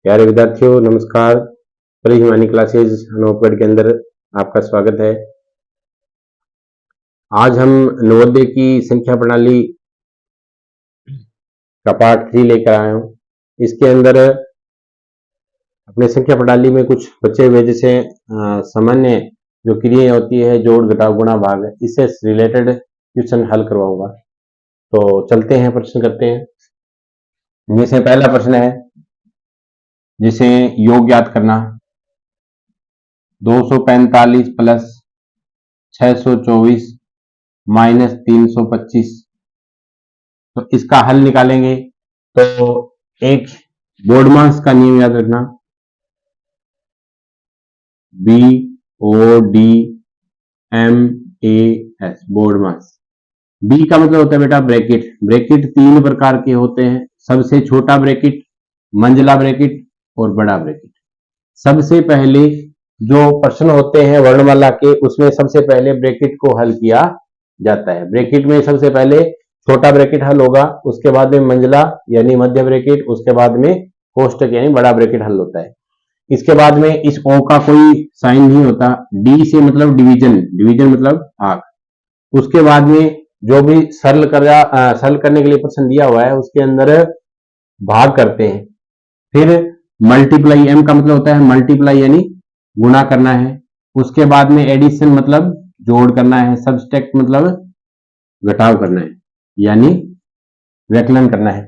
प्यारे विद्यार्थियों नमस्कार। हिमानी क्लासेज अनोपगढ़ के अंदर आपका स्वागत है। आज हम नवोदय की संख्या प्रणाली का पार्ट 3 लेकर आए हूं। इसके अंदर अपने संख्या प्रणाली में कुछ बचे हुए जैसे सामान्य जो क्रियाएं होती है, जोड़ घटाव गुणा भाग, इससे रिलेटेड क्वेश्चन हल करवाऊंगा। तो चलते हैं, प्रश्न करते हैं। जैसे पहला प्रश्न है, जिसे योग ज्ञात करना। 245 प्लस 624 माइनस 325, तो इसका हल निकालेंगे। तो एक बोर्डमास का नियम याद रखना, BODMAS, बोर्डमास। बी का मतलब होता है बेटा ब्रैकेट। ब्रैकेट तीन प्रकार के होते हैं, सबसे छोटा ब्रैकेट, मंझला ब्रैकेट और बड़ा ब्रैकेट। सबसे पहले जो प्रश्न होते हैं वर्णमाला के, उसमें सबसे पहले ब्रैकेट को हल किया जाता है। ब्रैकेट में सबसे पहले छोटा ब्रैकेट हल होगा, उसके बाद में मंझला यानी मध्य ब्रैकेट, उसके बाद में कोष्टक यानी बड़ा ब्रैकेट हल होता है। इसके बाद में इस ओ का कोई साइन नहीं होता। डी से मतलब डिवीजन, डिवीजन मतलब भाग। उसके बाद में जो भी सरल करने के लिए प्रश्न दिया हुआ है उसके अंदर भाग करते हैं। फिर मल्टीप्लाई, एम का मतलब होता है मल्टीप्लाई यानी गुणा करना है। उसके बाद में एडिशन मतलब जोड़ करना है। सब्सट्रैक्ट मतलब घटाव करना है यानी व्यकलन करना है।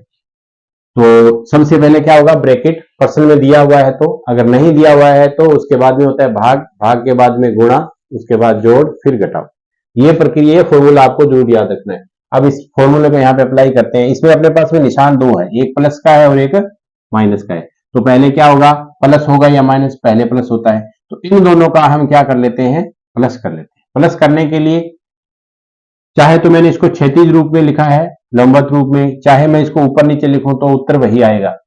तो सबसे पहले क्या होगा, ब्रैकेट प्रश्न में दिया हुआ है। तो अगर नहीं दिया हुआ है तो उसके बाद में होता है भाग, भाग के बाद में गुणा, उसके बाद जोड़, फिर घटाव। ये प्रक्रिया, ये फॉर्मूला आपको जरूर याद रखना है। अब इस फॉर्मूले को यहाँ पे अप्लाई करते हैं। इसमें अपने पास में निशान दो है, एक प्लस का है और एक माइनस का है। तो पहले क्या होगा, प्लस होगा या माइनस? पहले प्लस होता है, तो इन दोनों का हम क्या कर लेते हैं, प्लस कर लेते हैं। प्लस करने के लिए चाहे तो मैंने इसको क्षैतिज रूप में लिखा है, लंबवत रूप में, चाहे मैं इसको ऊपर नीचे लिखूं तो उत्तर वही आएगा।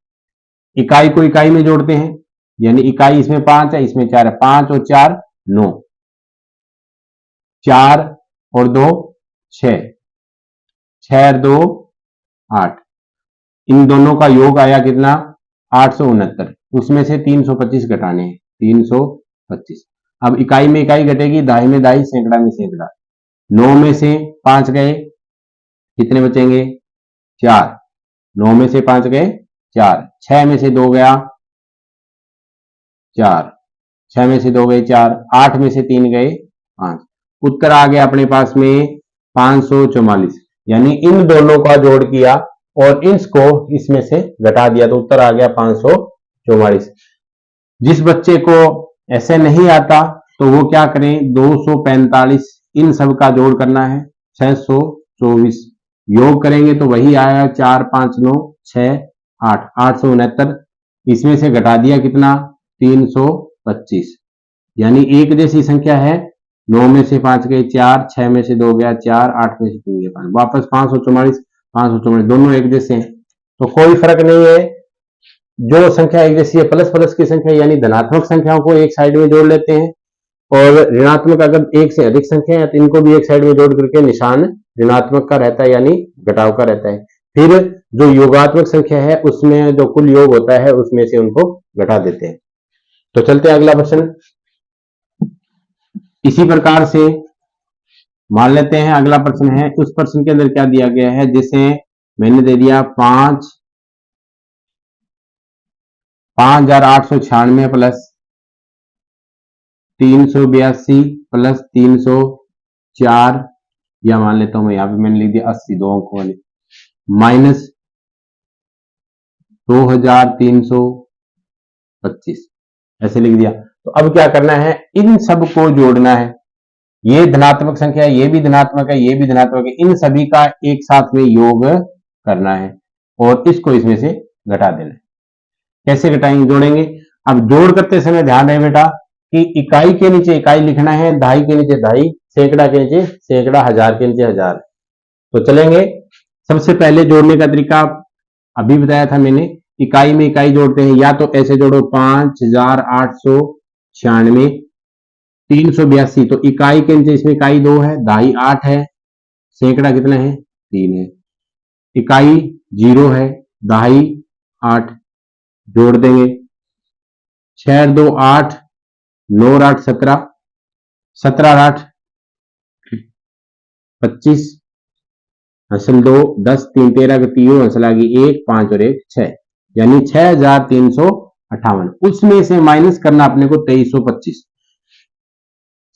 इकाई को इकाई में जोड़ते हैं, यानी इकाई इसमें 5 है, इसमें 4 है। 5 और 4 9, 4 और 2 6, 6 और 2 8। इन दोनों का योग आया कितना, 869। उसमें से 325 घटाने हैं, 325। अब इकाई में इकाई घटेगी, दाई में दाई, सैकड़ा में सैकड़ा। 9 में से 5 गए, कितने बचेंगे? 4। 9 में से 5 गए 4। 6 में से 2 गया 4, 6 में से 2 गए 4। 8 में से 3 गए 5। उत्तर आ गया अपने पास में 544। यानी इन दोनों का जोड़ किया और इसको इसमें से घटा दिया तो उत्तर आ गया 544। जिस बच्चे को ऐसे नहीं आता तो वो क्या करें, 245 इन सब का जोड़ करना है, 624 योग करेंगे तो वही आया 4 5 9 6 8, 869। इसमें से घटा दिया कितना, 325। यानी एक जैसी संख्या है। 9 में से 5 गए 4, 6 में से 2 गया 4, 8 में से 3 गया 5, वापस 544। 544 दोनों एक जैसे हैं, तो कोई फर्क नहीं है। जो संख्या एक जैसी है, प्लस प्लस की संख्या यानी धनात्मक संख्याओं को एक साइड में जोड़ लेते हैं, और ऋणात्मक अगर एक से अधिक संख्या है तो इनको भी एक साइड में जोड़ करके निशान ऋणात्मक का रहता है यानी घटाव का रहता है। फिर जो योगात्मक संख्या है उसमें जो कुल योग होता है उसमें से उनको घटा देते हैं। तो चलते हैं अगला प्रश्न। इसी प्रकार से मान लेते हैं अगला प्रश्न है। उस प्रश्न के अंदर क्या दिया गया है, जैसे मैंने दे दिया 5896 प्लस 382 प्लस 304, या मान लेता हूं मैं यहां पे मैंने लिख दिया 80 दो अंकों वाली, माइनस 2325, ऐसे लिख दिया। तो अब क्या करना है, इन सब को जोड़ना है। ये धनात्मक संख्या है, ये भी धनात्मक है, ये भी धनात्मक है, इन सभी का एक साथ में योग करना है और इसको इसमें से घटा देना है। कैसे घटाएंगे, जोड़ेंगे। अब जोड़ करते समय ध्यान रहे बेटा कि इकाई के नीचे इकाई लिखना है, दहाई के नीचे दहाई, सैकड़ा के नीचे सैकड़ा, हजार के नीचे हजार। तो चलेंगे। सबसे पहले जोड़ने का तरीका अभी बताया था मैंने, इकाई में इकाई जोड़ते हैं, या तो ऐसे जोड़ो 5896, 382, तो इकाई के नीचे इसमें इकाई 2 है, दहाई 8 है, सैकड़ा कितना है 3 है, इकाई 0 है, दहाई 8, जोड़ देंगे 6 2 8, 9 8 17, 17 8 25, हंसल 2 10 3 13 के तीनों हंसल आ गई 1 5 और 1 6, यानी 6358। उसमें से माइनस करना अपने को 2325।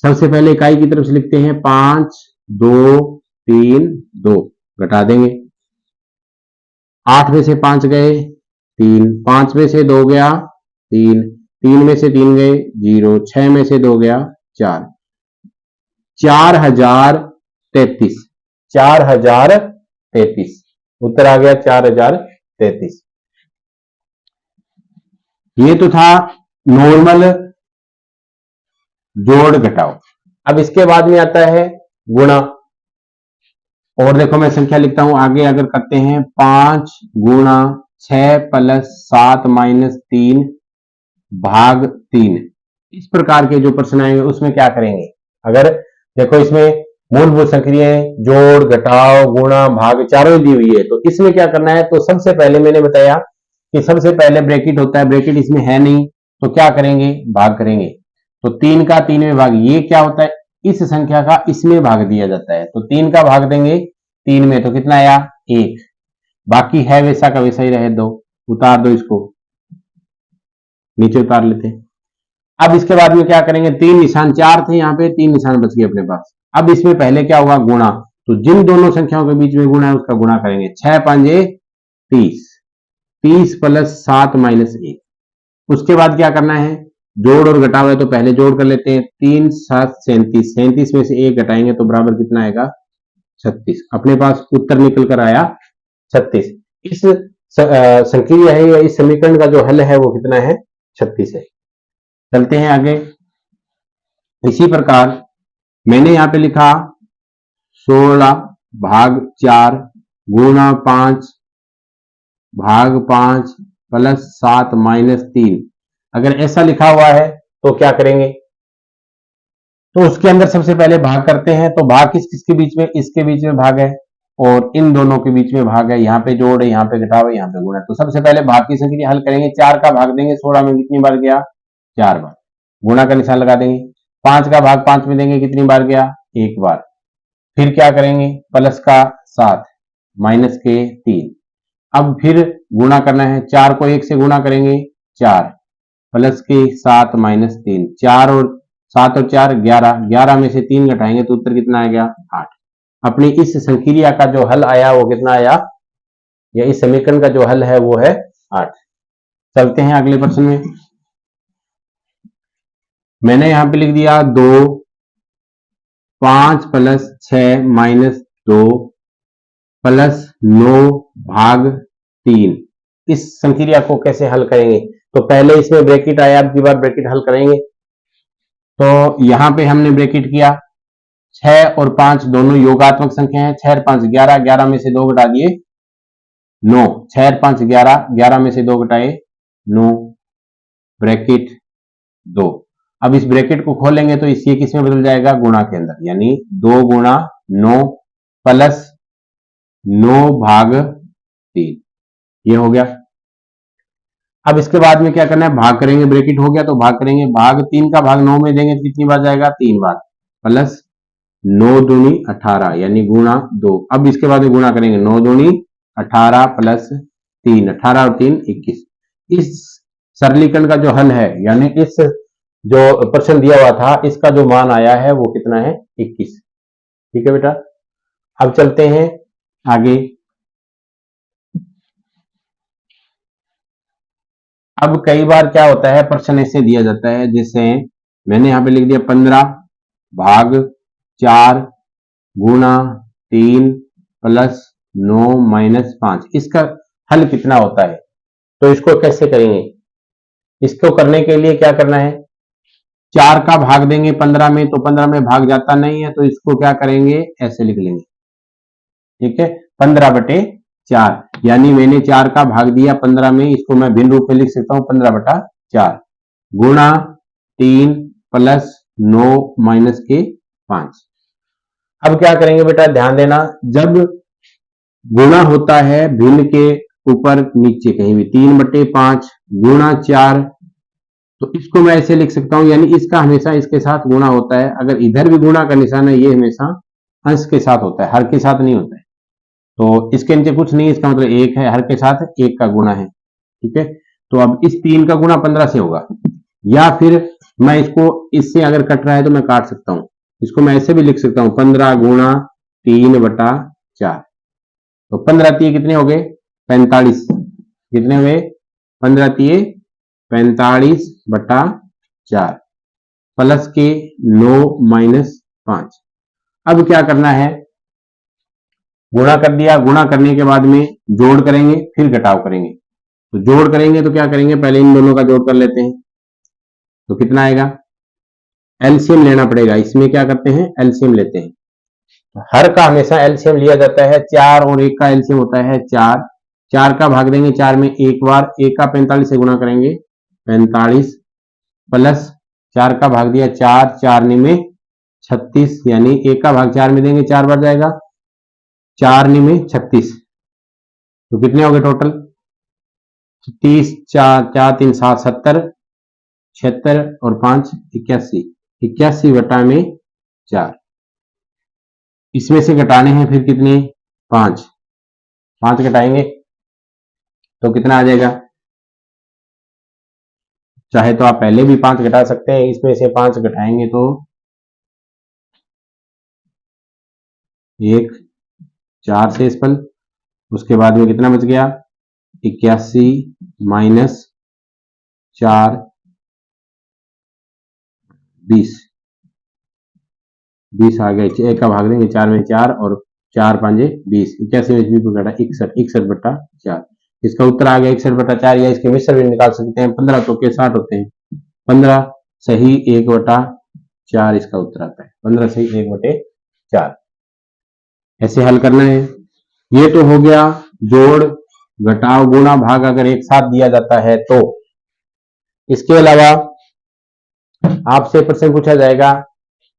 सबसे पहले इकाई की तरफ से लिखते हैं 5 2 3 2, घटा देंगे। 8 में से 5 गए 3, 5 में से 2 गया 3, 3 में से 3 गए 0, 6 में से 2 गया 4, 4033, 4033 उत्तर आ गया 4033। ये तो था नॉर्मल जोड़ घटाओ। अब इसके बाद में आता है गुणा। और देखो मैं संख्या लिखता हूं आगे, अगर करते हैं 5 गुणा 6 प्लस 7 माइनस 3 भाग 3, इस प्रकार के जो प्रश्न आएंगे उसमें क्या करेंगे। अगर देखो इसमें मूलभूत संक्रियाएं जोड़ घटाओ गुणा भाग चारों ही दी हुई है, तो इसमें क्या करना है। तो सबसे पहले मैंने बताया कि सबसे पहले ब्रैकेट होता है, ब्रैकेट इसमें है नहीं तो क्या करेंगे, भाग करेंगे। तो 3 का 3 में भाग, ये क्या होता है, इस संख्या का इसमें भाग दिया जाता है। तो 3 का भाग देंगे 3 में, तो कितना आया 1, बाकी है वैसा का वैसा ही रहे 2, उतार दो, इसको नीचे उतार लेते हैं। अब इसके बाद में क्या करेंगे, 3 निशान 4 थे यहाँ पे, 3 निशान बच गए अपने पास। अब इसमें पहले क्या होगा, गुणा। तो जिन दोनों संख्याओं के बीच में गुणा है उसका गुणा करेंगे। 6 5 30, 30 प्लस 7 माइनस 1। उसके बाद क्या करना है, जोड़ और घटाव है तो पहले जोड़ कर लेते हैं। 3 7 37, 37 में से 1 घटाएंगे तो बराबर कितना आएगा 36। अपने पास उत्तर निकल कर आया 36। इस संक्रिया है या इस समीकरण का जो हल है वो कितना है, 36 है। चलते हैं आगे। इसी प्रकार मैंने यहां पे लिखा 16 भाग 4 गुणा 5 भाग 5 प्लस 7 माइनस 3। अगर ऐसा लिखा हुआ है तो क्या करेंगे, तो उसके अंदर सबसे पहले भाग करते हैं। तो भाग किस किसके बीच में, इसके बीच में भाग है और इन दोनों के बीच में भाग है। यहाँ पे जोड़ है, यहाँ पे घटाव है, यहाँ पे गुणा। तो सबसे पहले भाग की संख्या हल करेंगे। 4 का भाग देंगे 16 में, कितनी बार गया 4 बार, गुणा का निशान लगा देंगे। 5 का भाग 5 में देंगे, कितनी बार गया 1 बार। फिर क्या करेंगे, प्लस का 7 माइनस के 3। अब फिर गुणा करना है, 4 को 1 से गुणा करेंगे 4 प्लस के 7 माइनस 3। 4 और 7 और 4 11, 11 में से 3 घटाएंगे तो उत्तर कितना आएगा 8। अपनी इस संक्रिया का जो हल आया वो कितना आया, या इस समीकरण का जो हल है वो है 8। चलते हैं अगले प्रश्न में। मैंने यहां पे लिख दिया 2 5 प्लस 6 माइनस 2 प्लस 9 भाग 3। इस संक्रिया को कैसे हल करेंगे, तो पहले इसमें ब्रैकेट आया, अब की बार ब्रैकेट हल करेंगे। तो यहां पे हमने ब्रैकेट किया, 6 और 5 दोनों योगात्मक संख्या है। 6 और 5 11, 11 में से 2 घटा दिए 9, 6 और 5 11, 11 में से 2 घटाए 9, ब्रैकेट 2। अब इस ब्रैकेट को खोलेंगे तो इस ये किस में बदल जाएगा, गुणा के अंदर, यानी 2 गुणा 9 प्लस 9 भाग 3, ये हो गया। अब इसके बाद में क्या करना है, भाग करेंगे। ब्रैकेट हो गया तो भाग करेंगे। भाग 3 का भाग 9 में देंगे तो कितनी बार जाएगा 3 बार, प्लस 9 दूनी 18, यानी गुणा 2। अब इसके बाद में गुणा करेंगे, 9 दूनी 18 प्लस 3, 18 और 3 21। इस सरलीकरण का जो हल है, यानी इस जो प्रश्न दिया हुआ था इसका जो मान आया है वो कितना है 21। ठीक है बेटा, अब चलते हैं आगे। अब कई बार क्या होता है, प्रश्न ऐसे दिया जाता है, जैसे मैंने यहां पे लिख दिया 15 भाग 4 गुणा 3 प्लस 9 माइनस 5। इसका हल कितना होता है, तो इसको कैसे करेंगे। इसको करने के लिए क्या करना है, 4 का भाग देंगे 15 में, तो 15 में भाग जाता नहीं है, तो इसको क्या करेंगे, ऐसे लिख लेंगे। ठीक है, 15/4, यानी मैंने 4 का भाग दिया 15 में, इसको मैं भिन्न रूप में लिख सकता हूं 15/4 गुणा 3 प्लस 9 माइनस के 5। अब क्या करेंगे बेटा, ध्यान देना, जब गुणा होता है भिन्न के ऊपर नीचे कहीं भी, 3/5 गुणा 4 तो इसको मैं ऐसे लिख सकता हूं, यानी इसका हमेशा इसके साथ गुणा होता है। अगर इधर भी गुणा का निशान है, ये हमेशा अंश के साथ होता है, हर के साथ नहीं होता है। तो इसके नीचे कुछ नहीं, इसका मतलब एक है, हर के साथ एक का गुणा है। ठीक है, तो अब इस 3 का गुणा 15 से होगा, या फिर मैं इसको इससे अगर कट रहा है तो मैं काट सकता हूं, इसको मैं ऐसे भी लिख सकता हूं 15 गुणा 3/4। तो 15 तिये कितने हो गए? 45। कितने हुए? 15 तिये 45/4 प्लस के 9 माइनस 5। अब क्या करना है? गुणा कर दिया, गुणा करने के बाद में जोड़ करेंगे, फिर घटाव करेंगे। तो जोड़ करेंगे तो क्या करेंगे? पहले इन दोनों का जोड़ कर लेते हैं। तो कितना आएगा? एलसीएम लेना पड़ेगा, इसमें क्या करते हैं? एलसीएम लेते हैं। तो हर का हमेशा एलसीएम लिया जाता है। 4 और 1 का एलसीएम होता है 4। 4 का भाग देंगे 4 में एक बार, 1 का 45 से गुणा करेंगे 45 प्लस 4 का भाग दिया 4, 4 में 36, यानी 1 का भाग 4 में देंगे 4 बार जाएगा, 4 में 36। तो कितने हो गए टोटल? 30, 4, 4, 3, 7, 70, 76 और 5 81। 81 बटा में 4। इसमें से घटाने हैं फिर कितने? 5। 5 घटाएंगे तो कितना आ जाएगा? चाहे तो आप पहले भी 5 घटा सकते हैं, इसमें से 5 घटाएंगे तो 1, 4 से स्पल, उसके बाद में कितना बच गया? 81 माइनस 4 20। 20 आ गए, 1 का भाग देंगे 4 में 4 और 4 5 20। 81 में 20 को घटा 61, 61/4। इसका उत्तर आ गया 61/4, या इसके मिश्र भी निकाल सकते हैं। 15 तो के 60 होते हैं, 15 सही 1/4 इसका उत्तर आता है। 15 सही 1/4 ऐसे हल करना है। ये तो हो गया जोड़, घटाव, गुणा, भाग अगर एक साथ दिया जाता है तो। इसके अलावा आपसे प्रश्न पूछा जाएगा,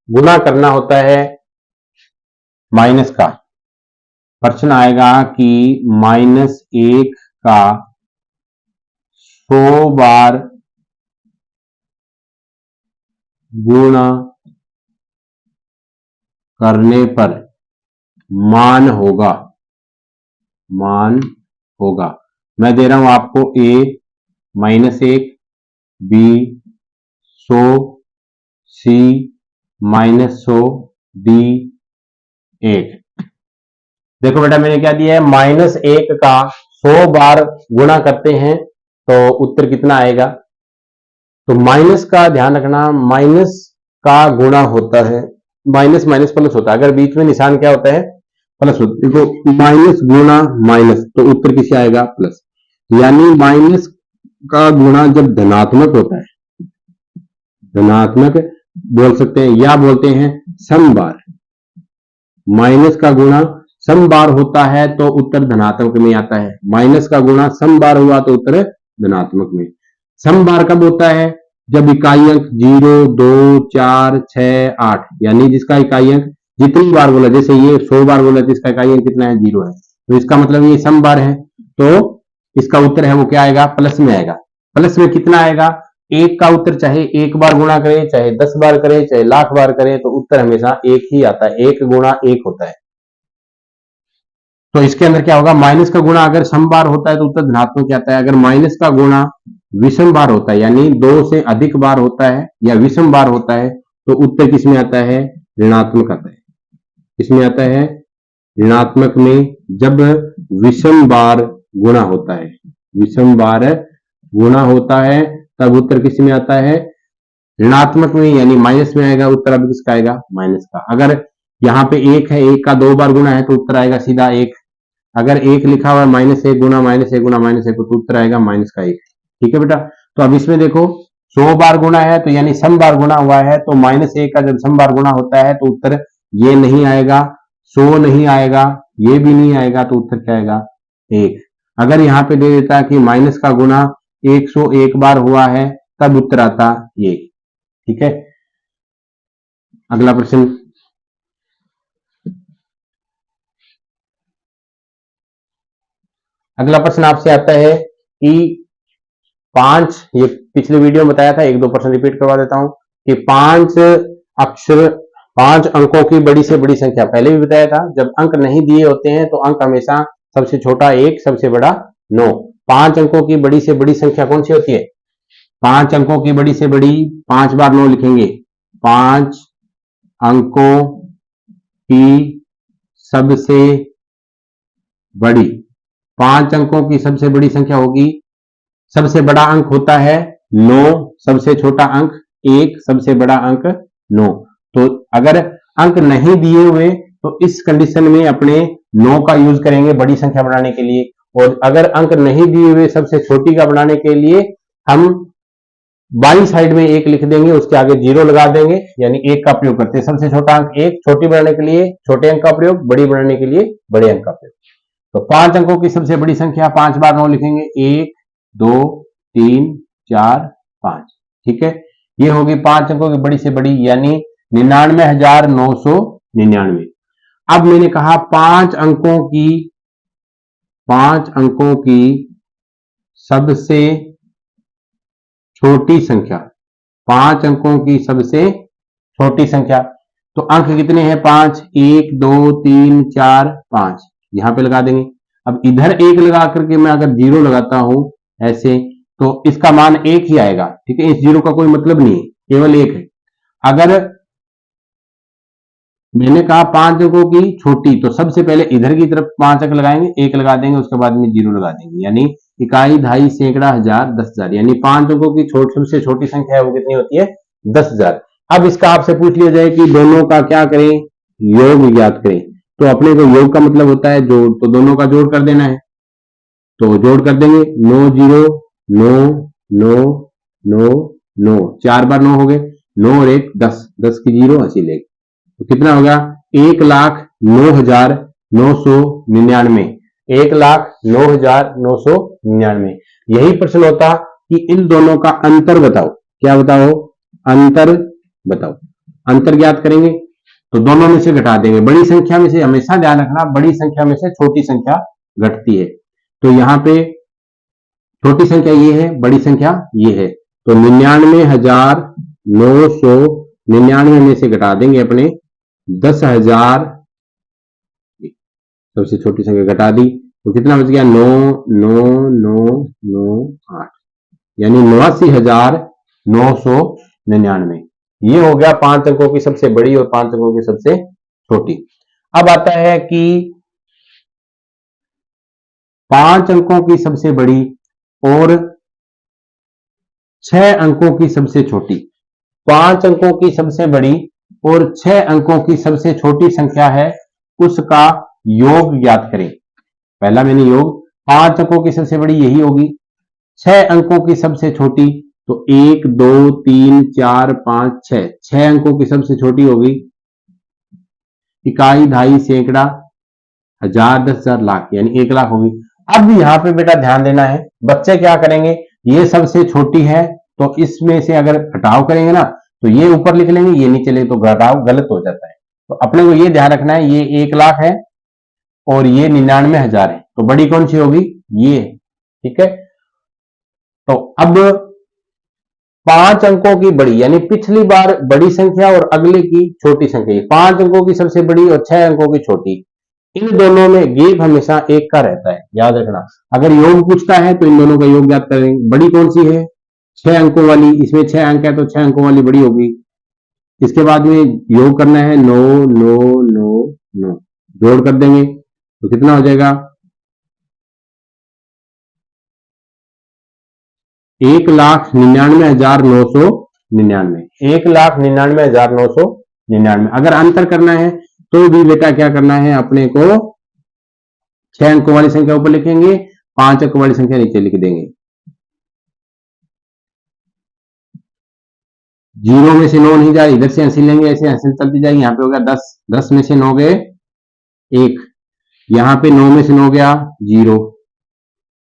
गुणा करना होता है माइनस का। प्रश्न आएगा कि -1 का 100 बार गुणा करने पर मान होगा। मान होगा, मैं दे रहा हूं आपको A -1, B 100, C -100, D 1। देखो बेटा मैंने क्या दिया है? -1 का 100 बार गुणा करते हैं तो उत्तर कितना आएगा? तो माइनस का ध्यान रखना, माइनस का गुणा होता है, माइनस माइनस प्लस होता है। अगर बीच में निशान क्या होता है? प्लस होता है। देखो माइनस गुणा माइनस, तो उत्तर किसे आएगा? प्लस। यानी माइनस का गुणा जब धनात्मक होता है, धनात्मक बोल सकते हैं या बोलते हैं सम बार, माइनस का गुणा सम बार होता है तो उत्तर धनात्मक में आता है। माइनस का गुणा सम बार हुआ तो उत्तर धनात्मक में। सम बार कब होता है? जब इकाई अंक 0, 2, 4, 6, 8, यानी जिसका इकाई अंक जितनी बार बोला, जैसे ये 100 बार बोला तो इसका इकाई अंक कितना है? 0 है, तो इसका मतलब ये सम बार है। तो इसका उत्तर है वो क्या आएगा? प्लस में आएगा। प्लस में कितना आएगा? 1 का उत्तर चाहे 1 बार गुणा करे, चाहे 10 बार करे, चाहे लाख बार करे, तो उत्तर हमेशा 1 ही आता है। 1 गुणा 1 होता है। तो इसके अंदर क्या होगा? माइनस का गुणा अगर सम बार होता है तो उत्तर धनात्मक आता है। अगर माइनस का गुणा विषम बार होता है, यानी 2 से अधिक बार होता है या विषम बार होता है, तो उत्तर किसमें आता है? ऋणात्मक आता है। किसमें आता है? ऋणात्मक में। जब विषम बार गुणा होता है, विषम बार गुणा होता है, तब उत्तर किसमें आता है? ऋणात्मक में, यानी माइनस में आएगा उत्तर। अब किसका आएगा? माइनस का। अगर यहाँ पे 1 है, 1 का 2 बार गुणा है तो उत्तर आएगा सीधा 1। अगर 1 लिखा हुआ है -1 गुणा -1 गुणा -1, तो उत्तर आएगा माइनस का 1। ठीक है बेटा, तो अब इसमें देखो 100 बार गुणा है तो यानी सम बार गुणा हुआ है, तो -1 का जब सम बार गुणा होता है तो उत्तर ये नहीं आएगा, 100 नहीं आएगा, ये भी नहीं आएगा, तो उत्तर क्या आएगा? 1। अगर यहाँ पे दे देता कि माइनस का गुणा 101 बार हुआ है, तब उत्तर आता 1। ठीक है, अगला प्रश्न। अगला प्रश्न आपसे आता है कि 5, ये पिछले वीडियो में बताया था, 1-2% रिपीट करवा देता हूं कि 5 अंकों की बड़ी से बड़ी संख्या, पहले भी बताया था, जब अंक नहीं दिए होते हैं तो अंक हमेशा सबसे छोटा 1, सबसे बड़ा 9। 5 अंकों की बड़ी से बड़ी संख्या कौन सी होती है? 5 अंकों की बड़ी से बड़ी, 5 बार 9 लिखेंगे, 5 अंकों की सबसे बड़ी, 5 अंकों की सबसे बड़ी संख्या होगी, सबसे बड़ा अंक होता है 9, सबसे छोटा अंक 1, सबसे बड़ा अंक 9। तो अगर अंक नहीं दिए हुए तो इस कंडीशन में अपने 9 का यूज करेंगे बड़ी संख्या बनाने के लिए, और अगर अंक नहीं दिए हुए सबसे छोटी का बनाने के लिए हम बाई साइड में 1 लिख देंगे, उसके आगे 0 लगा देंगे, यानी 1 का प्रयोग करते हैं। सबसे छोटा अंक 1, छोटी बनाने के लिए छोटे अंक का प्रयोग, बड़ी बनाने के लिए बड़े अंक का प्रयोग। तो 5 अंकों की सबसे बड़ी संख्या, 5 बार 9 लिखेंगे, 1, 2, 3, 4, 5। ठीक है, ये होगी 5 अंकों की बड़ी से बड़ी, यानी 99,999। अब मैंने कहा 5 अंकों की सबसे छोटी संख्या, 5 अंकों की सबसे छोटी संख्या, तो अंक कितने हैं? 5, 1, 2, 3, 4, 5, यहां पे लगा देंगे। अब इधर 1 लगा करके मैं अगर 0 लगाता हूं ऐसे, तो इसका मान 1 ही आएगा। ठीक है, इस 0 का कोई मतलब नहीं है, केवल 1 है। अगर मैंने कहा 5 अंकों की छोटी, तो सबसे पहले इधर की तरफ 5 अंक लगाएंगे, 1 लगा देंगे, उसके बाद में 0 लगा देंगे, यानी इकाई, दहाई, सैकड़ा, हजार, 10,000, यानी 5 अंकों की सबसे छोटी संख्या है वो कितनी होती है? 10,000। अब इसका आपसे पूछ लिया जाए कि दोनों का क्या करें? योग ज्ञात करें। तो अपने को योग का मतलब होता है जोड़, तो दोनों का जोड़ कर देना है, तो जोड़ कर देंगे, 9 0 9 9 9 9, 4 बार 9 हो गए, 9 और 1 10, 10 की 0 80 लेके, तो कितना हो गया? 1,09,999। 1,09,999। यही प्रश्न होता कि इन दोनों का अंतर बताओ। क्या बताओ? अंतर बताओ। अंतर ज्ञात करेंगे तो दोनों में से घटा देंगे। बड़ी संख्या में से हमेशा ध्यान रखना, बड़ी संख्या में से छोटी संख्या घटती है। तो यहां पे छोटी संख्या ये है, बड़ी संख्या ये है, तो 99,999 में से घटा देंगे अपने 10,000, सबसे छोटी संख्या घटा दी, तो कितना बच गया? 9,9,9,9,8, यानी 89,999। ये हो गया 5 अंकों की सबसे बड़ी और 5 अंकों की सबसे छोटी। अब आता है कि 5 अंकों की सबसे बड़ी और 6 अंकों की सबसे छोटी। 5 अंकों की सबसे बड़ी और 6 अंकों की सबसे छोटी संख्या है, उसका योग ज्ञात करें। पहला मैंने योग, 5 अंकों की सबसे बड़ी यही होगी, 6 अंकों की सबसे छोटी, तो 1 2 3 4 5 6, 6 अंकों की सबसे छोटी होगी इकाई, दहाई, सैकड़ा, हजार, 10,000, लाख, यानी 1 लाख होगी। अब यहां पे बेटा ध्यान देना है, बच्चे क्या करेंगे, ये सबसे छोटी है तो इसमें से अगर घटाव करेंगे ना, तो ये ऊपर लिख लेंगे, ये नीचे ले, तो घटाव गलत हो जाता है। तो अपने को ये ध्यान रखना है, ये 1 लाख है और ये 99,000 है, तो बड़ी कौन सी होगी? ये। ठीक है, तो अब 5 अंकों की बड़ी, यानी पिछली बार बड़ी संख्या और अगले की छोटी संख्या, 5 अंकों की सबसे बड़ी और 6 अंकों की छोटी, इन दोनों में गेप हमेशा 1 का रहता है, याद रखना। अगर योग पूछता है तो इन दोनों का योग ज्ञात करेंगे। बड़ी कौन सी है? 6 अंकों वाली, इसमें 6 अंक है तो 6 अंकों वाली बड़ी होगी। इसके बाद में योग करना है 9 9 9 9, जोड़ कर देंगे तो कितना हो जाएगा? 1,99,999। 1,99,999। अगर अंतर करना है तो भी बेटा क्या करना है, अपने को 6 अंकों वाली संख्या ऊपर लिखेंगे, 5 अंकों वाली संख्या नीचे लिख देंगे। 0 में से 9 नहीं जा रही, इधर से हंसी लेंगे, ऐसे हंसी चलती जाएगी। यहाँ पे हो गया 10, 10 में से 9 गए 1, यहाँ पे 9 में से 9 गया 0,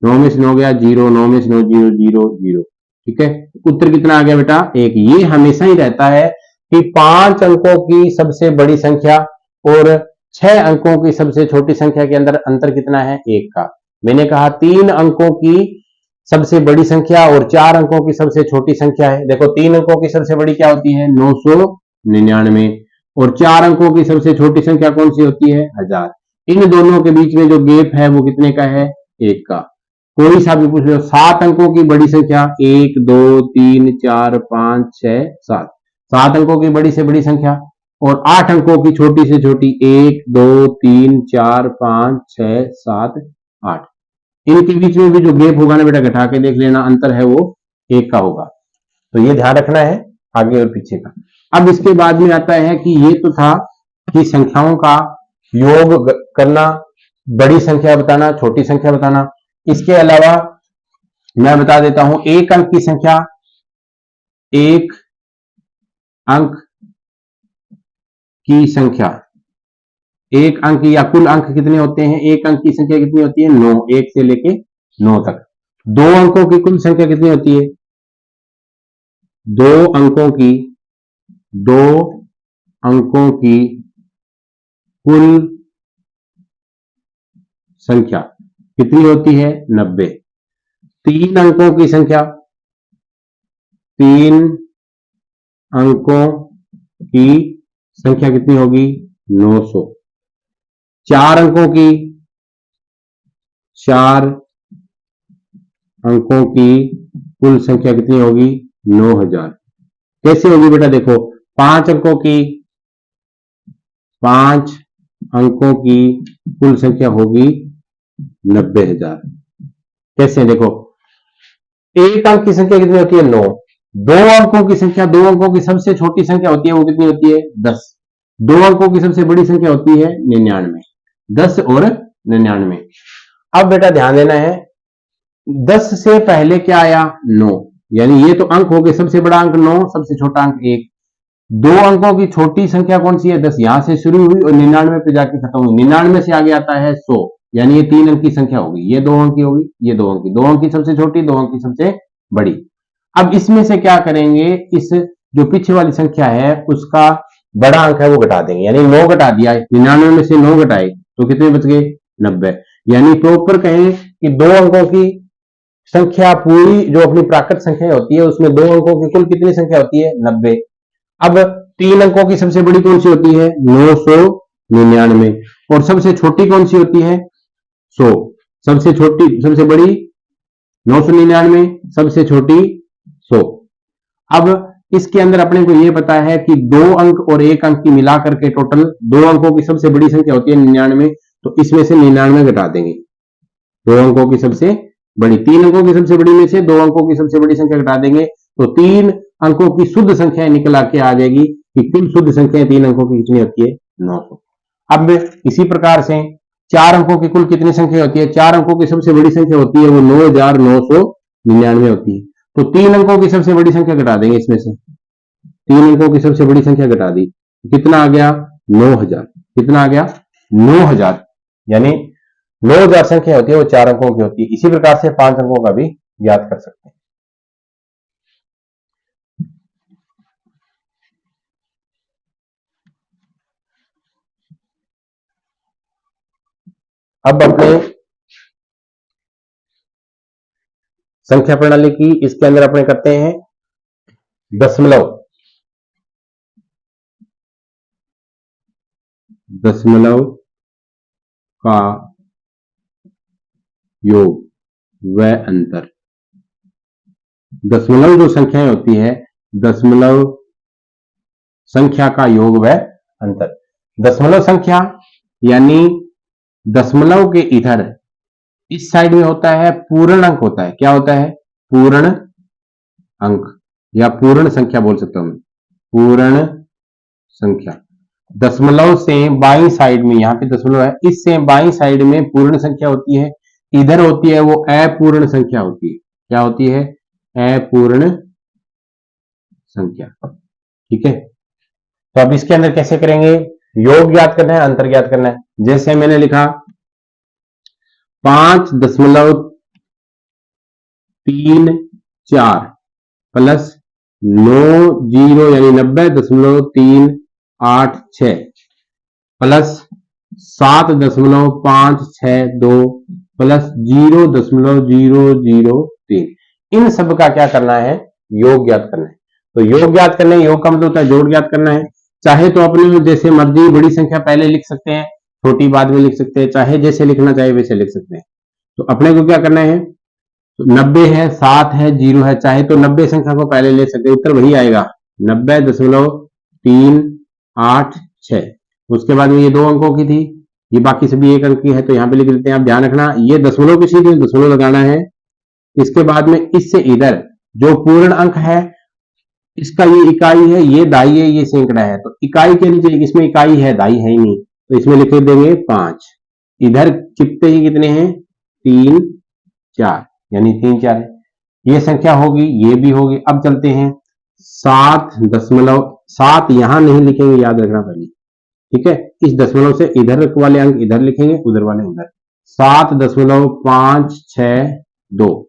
9 में से 9 गया 0, 9 में से 9 0 0 0। ठीक है, उत्तर कितना आ गया बेटा? 1। ये हमेशा ही रहता है कि 5 अंकों की सबसे बड़ी संख्या और 6 अंकों की सबसे छोटी संख्या के अंदर अंतर कितना है? 1 का। मैंने कहा 3 अंकों की सबसे बड़ी संख्या और 4 अंकों की सबसे छोटी संख्या है। देखो 3 अंकों की सबसे बड़ी क्या होती है 999 और 4 अंकों की सबसे छोटी संख्या कौन सी होती है 1000। इन दोनों के बीच में जो गैप है वो कितने का है 1 का। कोई सा भी पूछ लो 7 अंकों की बड़ी संख्या 1 2 3 4 5 6 7, 7 अंकों की बड़ी से बड़ी संख्या और 8 अंकों की छोटी से छोटी 1 2 3 4 5 6 7 8। इनके बीच में भी जो गैप होगा ना बेटा घटा के देख लेना, अंतर है वो 1 का होगा। तो ये ध्यान रखना है आगे और पीछे का। अब इसके बाद में आता है कि ये तो था कि संख्याओं का योग करना, बड़ी संख्या बताना, छोटी संख्या बताना। इसके अलावा मैं बता देता हूं एक अंक की संख्या, एक अंक की संख्या, एक अंक या कुल अंक कितने होते हैं, एक अंक की संख्या कितनी होती है 9, 1 से लेके 9 तक। 2 अंकों की कुल संख्या कितनी होती है 2 अंकों की कुल संख्या कितनी होती है 90। 3 अंकों की संख्या, 3 अंकों की संख्या कितनी होगी 900। 4 अंकों की, 4 अंकों की कुल संख्या कितनी होगी 9000। कैसे होगी बेटा देखो 5 अंकों की, 5 अंकों की कुल संख्या होगी 90000। कैसे देखो एक अंक की संख्या कितनी होती है 9, 2 अंकों की संख्या, 2 अंकों की सबसे छोटी संख्या होती है वो कितनी होती है 10, 2 अंकों की सबसे बड़ी संख्या होती है 99, 10 और 99। अब बेटा ध्यान देना है 10 से पहले क्या आया 9, यानी ये तो अंक हो गए, सबसे बड़ा अंक 9, सबसे छोटा अंक 1। 2 अंकों की छोटी संख्या कौन सी है 10, यहां से शुरू हुई और 99 पे जाके खत्म हुई। 99 से आगे आता है 100, यानी ये 3 अंक की संख्या होगी, ये 2 अंक की होगी, ये 2 अंक की, 2 अंक की सबसे छोटी, 2 अंक की सबसे बड़ी। अब इसमें से क्या करेंगे, इस जो पीछे वाली संख्या है उसका बड़ा अंक है वो घटा देंगे, यानी 9 घटा दिया, 99 में से 9 घटाए तो कितने बच गए 90। यानी प्रॉपर कहें कि 2 अंकों की संख्या पूरी जो अपनी प्राकृत संख्या होती है उसमें 2 अंकों की कुल कितनी संख्या होती है 90। अब 3 अंकों की सबसे बड़ी कौन सी होती है 999 और सबसे छोटी कौन सी होती है 100। सबसे छोटी, सबसे बड़ी 999, सबसे छोटी 100। अब इसके अंदर अपने को यह पता है कि 2 अंक और 1 अंक की मिलाकर के टोटल 2 अंकों की सबसे बड़ी संख्या होती है 99, तो इसमें से 99 घटा देंगे। 2 अंकों की सबसे बड़ी, 3 अंकों की सबसे बड़ी में से 2 अंकों की सबसे बड़ी संख्या घटा देंगे तो 3 अंकों की शुद्ध संख्या निकल आके आ जाएगी कि कुल शुद्ध संख्या 3 अंकों की कितनी होती है 900। अब इसी प्रकार से 4 अंकों की कुल कितनी संख्या होती है, 4 अंकों की सबसे बड़ी संख्या होती है वो 9999 होती है, तो 3 अंकों की सबसे बड़ी संख्या घटा देंगे, इसमें से 3 अंकों की सबसे बड़ी संख्या घटा दी, कितना आ गया 9000। कितना आ गया 9000, यानी 9000 संख्या होती है वो 4 अंकों की होती है। इसी प्रकार से 5 अंकों का भी याद कर सकते हैं। अब अपने संख्या प्रणाली की इसके अंदर अपने करते हैं दशमलव। दशमलव का योग व अंतर। दशमलव जो संख्याएं होती है, दशमलव संख्या का योग व अंतर। दशमलव संख्या यानी दशमलव के इधर इस साइड में होता है पूर्ण अंक होता है। क्या होता है पूर्ण अंक या पूर्ण संख्या बोल सकता हूं मैं, पूर्ण संख्या। दशमलव से बाईं साइड में, यहां पे दशमलव है, इससे बाईं साइड में पूर्ण संख्या होती है, इधर होती है वो अपूर्ण संख्या होती है। क्या होती है अपूर्ण संख्या। ठीक है, तो अब इसके अंदर कैसे करेंगे, योग याद करना है, अंतर याद करना है। जैसे मैंने लिखा 5.34 प्लस 90 यानी 90.386 प्लस 7.562 प्लस 0.000 3। इन सब का क्या करना है, योग ज्ञात करना है। तो योग ज्ञात करना है, योग का मतलब होता है जोड़ ज्ञात करना है। चाहे तो अपने जैसे मर्जी बड़ी संख्या पहले लिख सकते हैं, छोटी बाद में लिख सकते हैं, चाहे जैसे लिखना चाहे वैसे लिख सकते हैं। तो अपने को क्या करना है, तो 90 है, 7 है, 0 है, चाहे तो 90 संख्या को पहले ले सकते हैं, उत्तर वही आएगा 90.386। उसके बाद में ये 2 अंकों की थी, ये बाकी सभी 1 अंक की है, तो यहाँ पे लिख देते हैं। आप ध्यान रखना ये दशमलव की सीधी दशमलव लगाना है। इसके बाद में इससे इधर जो पूर्ण अंक है इसका ये इकाई है, ये दाई है, ये सैकड़ा है, तो इकाई के नीचे इसमें इकाई है, दाई है ही नहीं, तो इसमें लिख देंगे 5। इधर चिपते ही कितने हैं, 3 4, यानी 3 4 है। ये संख्या होगी, ये भी होगी। अब चलते हैं 7 यहां नहीं लिखेंगे, याद रखना पहले, ठीक है। इस दशमलव से इधर वाले अंक इधर लिखेंगे, उधर वाले उधर। 7.562।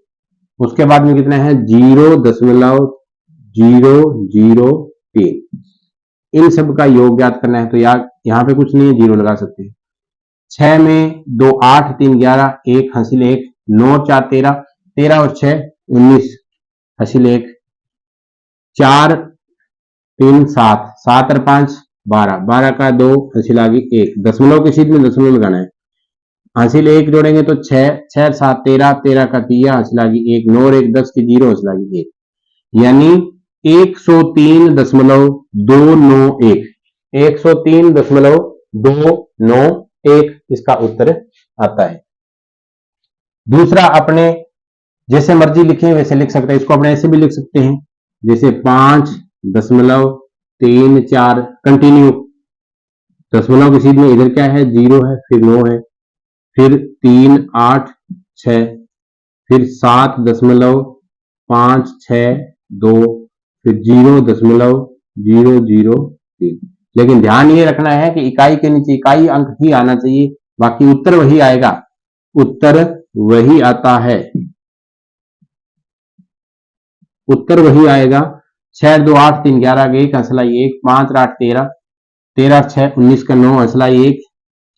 उसके बाद में कितना है, 0.003। इन सब का योग ज्ञात करना है, तो यहाँ पे कुछ नहीं है, 0 लगा सकते हैं। 6 में 2 8 3 11, 1 हासिल 1, 9 4 13, 13 और 6 19 हासिल 1, 4 3 7, 7 और 5 12, 12 का 2 हासिल आ गई 1। दशमलव की सीध में दशमलव लगाना है। हासिल 1 जोड़ेंगे तो 6, 6 7 13, 13 का 3 हासिल आ गई 1, 9 और 1 10 की 0 हासिल आ गई 1, यानी 103.291, 103.291 इसका उत्तर आता है। दूसरा अपने जैसे मर्जी लिखें वैसे लिख सकते हैं, इसको अपने ऐसे भी लिख सकते हैं, जैसे 5.34 कंटिन्यू। दशमलव की सीध में इधर क्या है, 0 है, फिर 9 है, फिर 3 8 6, फिर 7.562, फिर 0.003। लेकिन ध्यान ये रखना है कि इकाई के नीचे इकाई अंक ही आना चाहिए, बाकी उत्तर वही आएगा, उत्तर वही आता है, उत्तर वही आएगा। 6 2 8 3 11 1 हंसलाई 1, 5 8 13, 13 6 19 का 9 हंसलाई 1,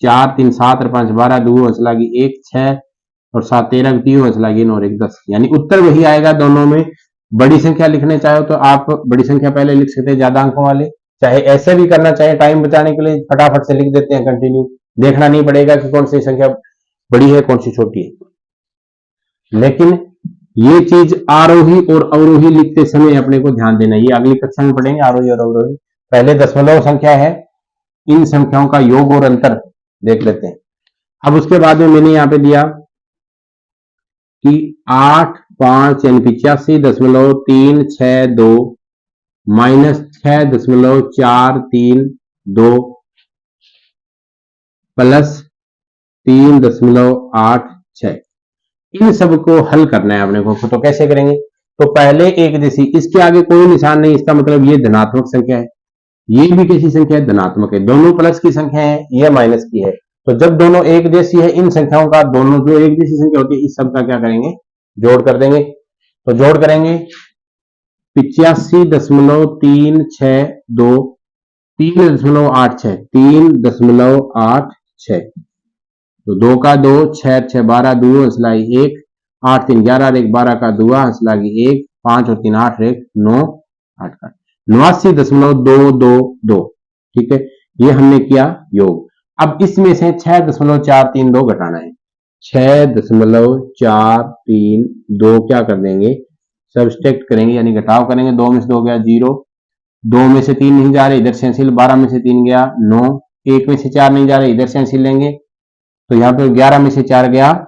4 3 7 और 5 12 2 हंसला की 1, 6 और 7 13 3 हंसला की 9 और 1 10, यानी उत्तर वही आएगा दोनों में। बड़ी संख्या लिखने चाहे तो आप बड़ी संख्या पहले लिख सकते हैं ज्यादा अंकों वाले, चाहे ऐसे भी करना चाहे, टाइम बचाने के लिए फटाफट से लिख देते हैं कंटिन्यू, देखना नहीं पड़ेगा कि कौन सी संख्या बड़ी है कौन सी छोटी है। लेकिन ये चीज आरोही और अवरोही लिखते समय अपने को ध्यान देना, ये अगली कक्षा में पढ़ेंगे आरोही और अवरोही। पहले दशमलव संख्या है, इन संख्याओं का योग और अंतर देख लेते हैं। अब उसके बाद में मैंने यहां पे दिया कि 8 5 यानी 85.362 माइनस 6.432 प्लस 3.86। इन सबको हल करना है अपने को, तो कैसे करेंगे, तो पहले एक जैसी, इसके आगे कोई निशान नहीं, इसका मतलब ये धनात्मक संख्या है, ये भी कैसी संख्या है, धनात्मक है, दोनों प्लस की संख्या है, ये माइनस की है। तो जब दोनों एक जैसी है, इन संख्याओं का दोनों जो एक जैसी संख्या होती है इस सब का क्या करेंगे, जोड़ कर देंगे। तो जोड़ करेंगे 85.362 3.86 3.86, तो 2 का 2 6 6 12 2 हंसलाई 1, 8 3 11 1 12 का 2 हंसलाई 1, 5 और 3 8 1 9 8 का 89.222, ठीक है, ये हमने किया योग। अब इसमें से 6.432 घटाना है, 6.432 क्या कर देंगे, सब्सट्रैक्ट करेंगे यानी घटाव करेंगे। 2 में से 2 गया 0, 2 में से 3 नहीं जा रहे, इधर से अंसिल, 12 में से 3 गया 9, 1 में से 4 नहीं जा रहे, इधर से अंसिल लेंगे, तो यहाँ पे 11 में से 4 गया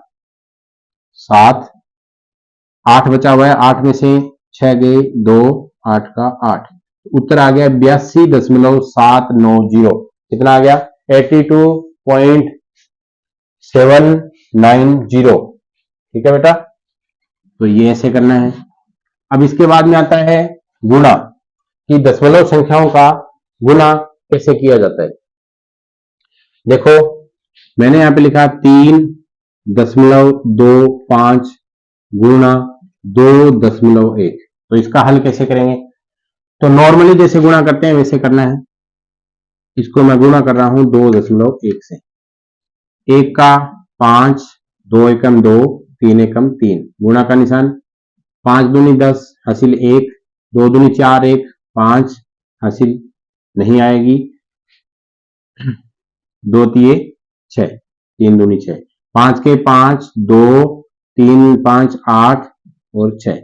7, 8 बचा हुआ है, 8 में से 6 गए 2, 8 का 8, उत्तर आ गया 82.790, कितना आ गया 82.790, ठीक है बेटा। तो ये ऐसे करना है। अब इसके बाद में आता है गुणा, कि दशमलव संख्याओं का गुणा कैसे किया जाता है। देखो मैंने यहां पे लिखा 3.25 गुणा 2.1, तो इसका हल कैसे करेंगे, तो नॉर्मली जैसे गुणा करते हैं वैसे करना है। इसको मैं गुणा कर रहा हूं 2.1 से, 1 का 5, 2 एकम 2, 3 एकम 3, गुणा का निशान, 5 दूनी 10 हासिल 1, 2 दूनी 4 1, 5 हासिल नहीं आएगी, 2 तिये 6, 3 दूनी 6, 5 के 5, 2 3 5 8 और 6।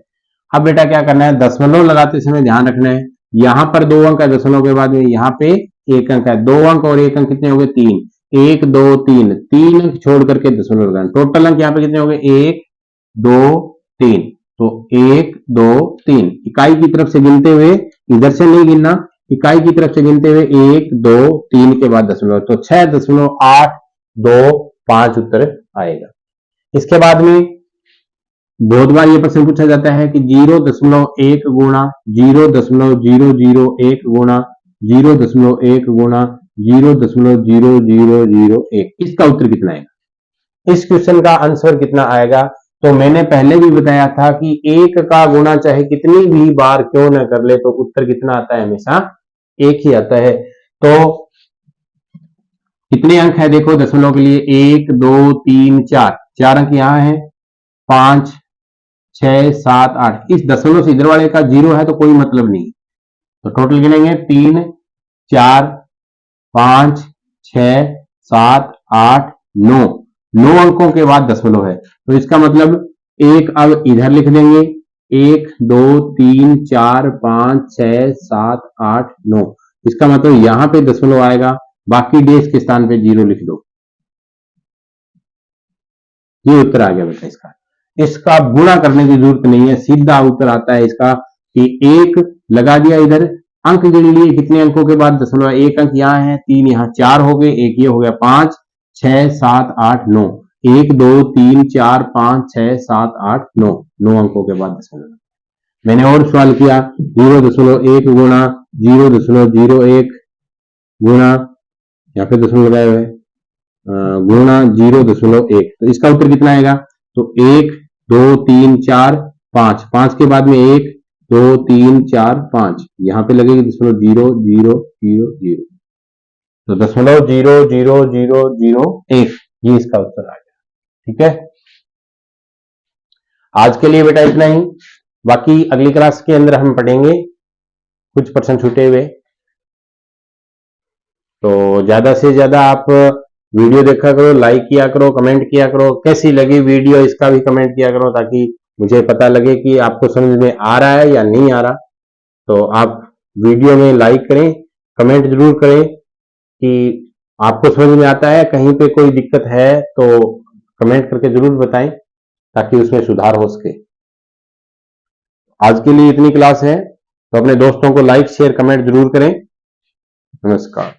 अब बेटा क्या करना है, दशमलव लगाते समय ध्यान रखना है, यहां पर 2 अंक है दशमलव के बाद में, यहाँ पे 1 अंक है, 2 अंक और 1 अंक कितने हो गए 3, 1 2 3, 3 अंक छोड़ करके दशमलव लगाना, टोटल अंक यहाँ पे कितने हो गए 1 2 3, तो 1 2 3 इकाई की तरफ से गिनते हुए, इधर से नहीं गिनना, इकाई की तरफ से गिनते हुए 1 2 3 के बाद दशमलव, तो 6.825 उत्तर आएगा। इसके बाद में बहुत बार ये प्रश्न पूछा जाता है कि 0.1 गुणा 0.001 गुणा 0.1 गुणा 0.0001, इसका उत्तर कितना आएगा, इस क्वेश्चन का आंसर कितना आएगा। तो मैंने पहले भी बताया था कि 1 का गुणा चाहे कितनी भी बार क्यों न कर ले तो उत्तर कितना आता है, हमेशा 1 ही आता है। तो कितने अंक है देखो दशमलव के लिए, 1 2 3 4, 4 अंक यहां है, 5 6 7 8, इस दशमलव से इधर वाले का 0 है तो कोई मतलब नहीं, तो टोटल गिनेंगे 3 4 5 6 7 8 9, 9 अंकों के बाद दशमलव है, तो इसका मतलब 1 अब इधर लिख देंगे, 1 2 3 4 5 6 7 8 9, इसका मतलब यहां पे दशमलव आएगा, बाकी डेज के स्थान पे 0 लिख दो, ये उत्तर आ गया बेटा इसका। इसका गुणा करने की जरूरत नहीं है, सीधा उत्तर आता है इसका कि 1 लगा दिया, इधर अंक गिन लिए कितने अंकों के बाद दशमलव, 1 अंक यहाँ है, 3 यहाँ, 4 हो गए, 1 ये हो गया, 5 6 7 8 9, 1 2 3 4 5 6 7 8 9, 9 अंकों के बाद दशमलव। मैंने और सवाल किया 0.1 गुणा 0.01 गुणा, यहाँ पे दशमलव लगाए हुए गुणा 0.1, तो इसका उत्तर कितना आएगा, तो 1 2 3 4 5, 5 के बाद में 1 2 3 4 5, यहां पे लगेगी दशमलव 0 0 0 0, तो दशमलव 0.0001, ये इसका उत्तर आ गया। ठीक है, आज के लिए बेटा इतना ही, बाकी अगली क्लास के अंदर हम पढ़ेंगे कुछ प्रश्न छूटे हुए, तो ज्यादा से ज्यादा आप वीडियो देखा करो, लाइक किया करो, कमेंट किया करो, कैसी लगी वीडियो इसका भी कमेंट किया करो, ताकि मुझे पता लगे कि आपको समझ में आ रहा है या नहीं आ रहा। तो आप वीडियो में लाइक करें, कमेंट जरूर करें कि आपको समझ में आता है, कहीं पे कोई दिक्कत है तो कमेंट करके जरूर बताएं ताकि उसमें सुधार हो सके। आज के लिए इतनी क्लास है, तो अपने दोस्तों को लाइक शेयर कमेंट जरूर करें। नमस्कार।